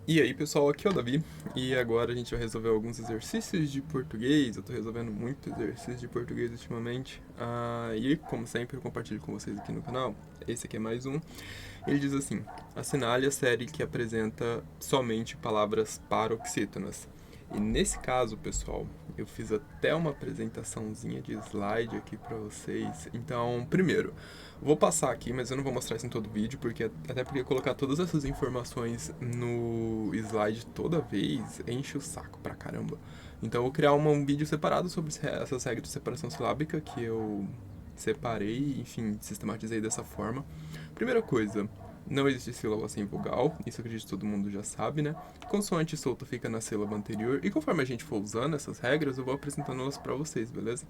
E aí pessoal, aqui é o Davi, e agora a gente vai resolver alguns exercícios de português. Eu tô resolvendo muito exercício de português ultimamente, e como sempre eu compartilho com vocês aqui no canal. Esse aqui é mais um. Ele diz assim: assinale a série que apresenta somente palavras paroxítonas. E nesse caso, pessoal, eu fiz até uma apresentaçãozinha de slide aqui pra vocês. Então, primeiro, vou passar aqui, mas eu não vou mostrar isso em todo o vídeo, até porque colocar todas essas informações no slide toda vez enche o saco pra caramba. Então, eu vou criar um vídeo separado sobre essas regras de separação silábica que eu separei, enfim, sistematizei dessa forma. Primeira coisa, não existe sílaba sem vogal, isso eu acredito que todo mundo já sabe, né? Consoante solta fica na sílaba anterior, e conforme a gente for usando essas regras, eu vou apresentando elas pra vocês, beleza?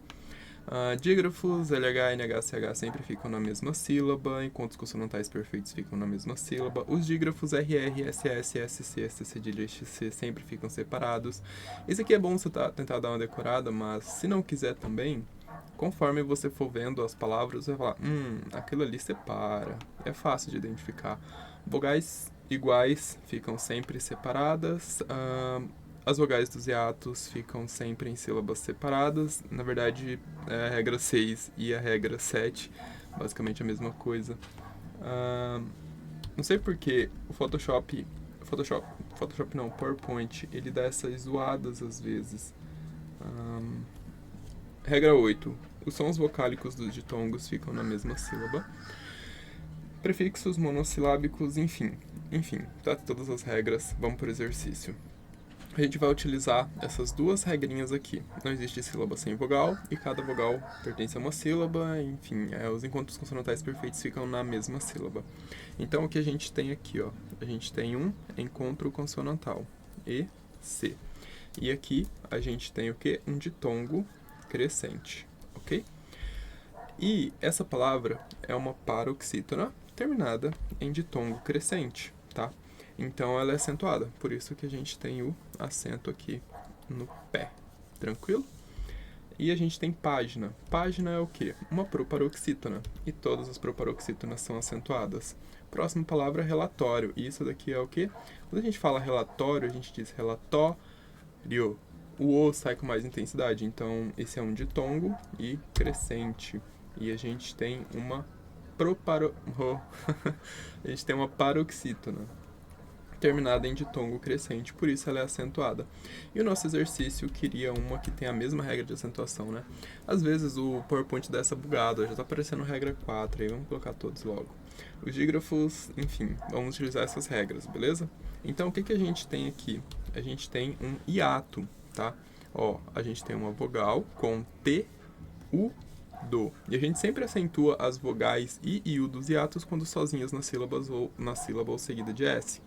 Dígrafos, LH, NH, CH sempre ficam na mesma sílaba, enquanto os consonantais perfeitos ficam na mesma sílaba. Os dígrafos RR, SS, SC, SC cedilha e XC sempre ficam separados. Esse aqui é bom você tentar dar uma decorada, mas se não quiser também, conforme você for vendo as palavras, você vai falar, aquilo ali separa. É fácil de identificar. Vogais iguais ficam sempre separadas. As vogais dos hiatos ficam sempre em sílabas separadas. Na verdade, é a regra 6 e a regra 7, basicamente a mesma coisa. Não sei porque o Photoshop não, PowerPoint, ele dá essas zoadas às vezes. Regra 8. Os sons vocálicos dos ditongos ficam na mesma sílaba. Prefixos monossilábicos, enfim, tá todas as regras, vamos para o exercício. A gente vai utilizar essas duas regrinhas aqui. Não existe sílaba sem vogal, e cada vogal pertence a uma sílaba, enfim, os encontros consonantais perfeitos ficam na mesma sílaba. Então, o que a gente tem aqui, ó, a gente tem um encontro consonantal, E, C. E aqui a gente tem o que? Um ditongo crescente, ok? E essa palavra é uma paroxítona terminada em ditongo crescente, tá? Então ela é acentuada, por isso que a gente tem o acento aqui no pé, tranquilo? E a gente tem página. Página é o quê? Uma proparoxítona, e todas as proparoxítonas são acentuadas. Próxima palavra, relatório. E isso daqui é o quê? Quando a gente fala relatório, a gente diz relatório. O O sai com mais intensidade, então esse é um ditongo e crescente. E a gente tem uma a gente tem uma paroxítona terminada em ditongo crescente, por isso ela é acentuada. E o nosso exercício queria uma que tem a mesma regra de acentuação, né? Às vezes o PowerPoint dá essa bugada, já tá aparecendo regra 4, aí vamos colocar todos logo. Os dígrafos, enfim, vamos utilizar essas regras, beleza? Então o que a gente tem aqui? A gente tem um hiato, tá? Ó, a gente tem uma vogal com T, U, do. E a gente sempre acentua as vogais I e U dos hiatos quando sozinhas nas sílabas ou na sílaba ou seguida de S.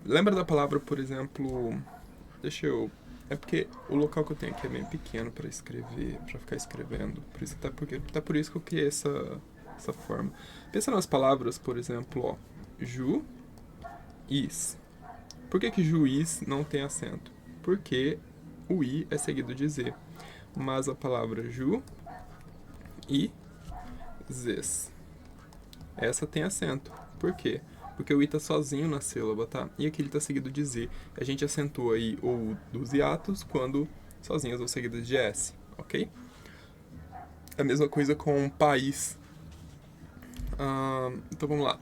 Lembra da palavra, por exemplo, deixa eu... É porque o local que eu tenho aqui é bem pequeno para escrever, para ficar escrevendo. Por isso, até por isso que eu criei essa forma. Pensa nas palavras, por exemplo, ó, juiz. Por que juiz não tem acento? Porque o I é seguido de Z. Mas a palavra ju e zes, essa tem acento. Por quê? Porque o I tá sozinho na sílaba, tá? E aqui ele tá seguido de Z. A gente acentua aí o dos hiatos quando sozinhas ou seguidas de S, ok? A mesma coisa com país. Então vamos lá.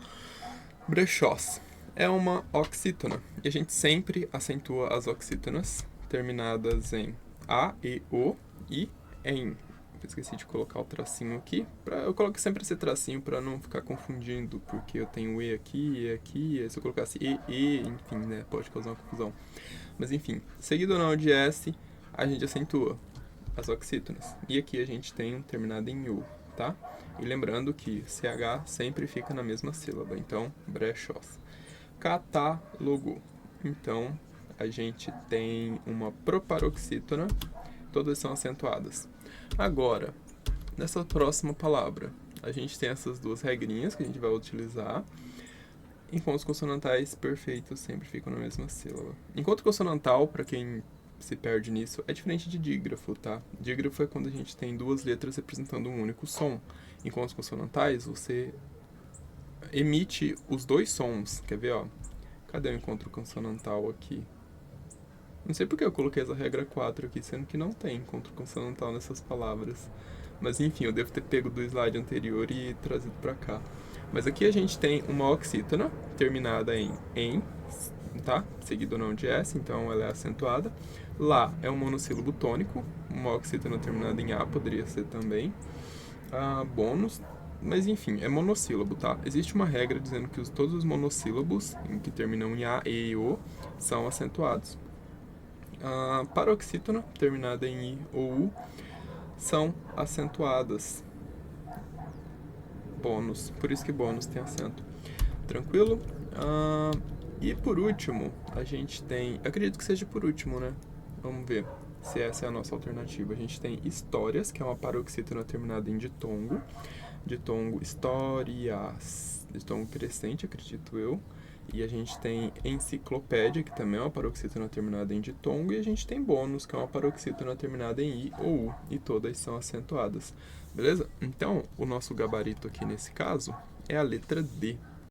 Brechós é uma oxítona. E a gente sempre acentua as oxítonas terminadas em A, E, O e em... Esqueci de colocar o tracinho aqui. Eu coloco sempre esse tracinho para não ficar confundindo, porque eu tenho E aqui, e se eu colocasse E, enfim, né, pode causar uma confusão. Mas enfim, seguido ou não de S, a gente acentua as oxítonas. E aqui a gente tem terminado em U, tá? E lembrando que CH sempre fica na mesma sílaba, então brechós. Catálogo. Então, a gente tem uma proparoxítona, todas são acentuadas. Agora, nessa próxima palavra, a gente tem essas duas regrinhas que a gente vai utilizar. Enquanto os consonantais perfeitos sempre ficam na mesma sílaba. Enquanto consonantal, para quem se perde nisso, é diferente de dígrafo, tá? Dígrafo é quando a gente tem duas letras representando um único som. Enquanto os consonantais, você emite os dois sons. Quer ver, ó? Cadê o encontro consonantal aqui? Não sei porque eu coloquei essa regra 4 aqui, sendo que não tem encontro consonantal nessas palavras. Mas enfim, eu devo ter pego do slide anterior e trazido pra cá. Mas aqui a gente tem uma oxítona terminada em, tá? Seguido não de S, então ela é acentuada. Lá é um monossílabo tônico, uma oxítona terminada em A poderia ser também. Bônus, mas enfim, é monossílabo, tá? Existe uma regra dizendo que todos os monossílabos que terminam em A, E e O são acentuados. A paroxítona, terminada em I ou U, são acentuadas. Bônus, por isso que bônus tem acento. Tranquilo? E por último, a gente tem... Acredito que seja por último, né? Vamos ver se essa é a nossa alternativa. A gente tem histórias, que é uma paroxítona terminada em ditongo. Ditongo histórias. Ditongo crescente, acredito eu. E a gente tem enciclopédia, que também é uma paroxítona terminada em ditongo. E a gente tem bônus, que é uma paroxítona terminada em I ou U. E todas são acentuadas. Beleza? Então, o nosso gabarito aqui nesse caso é a letra D.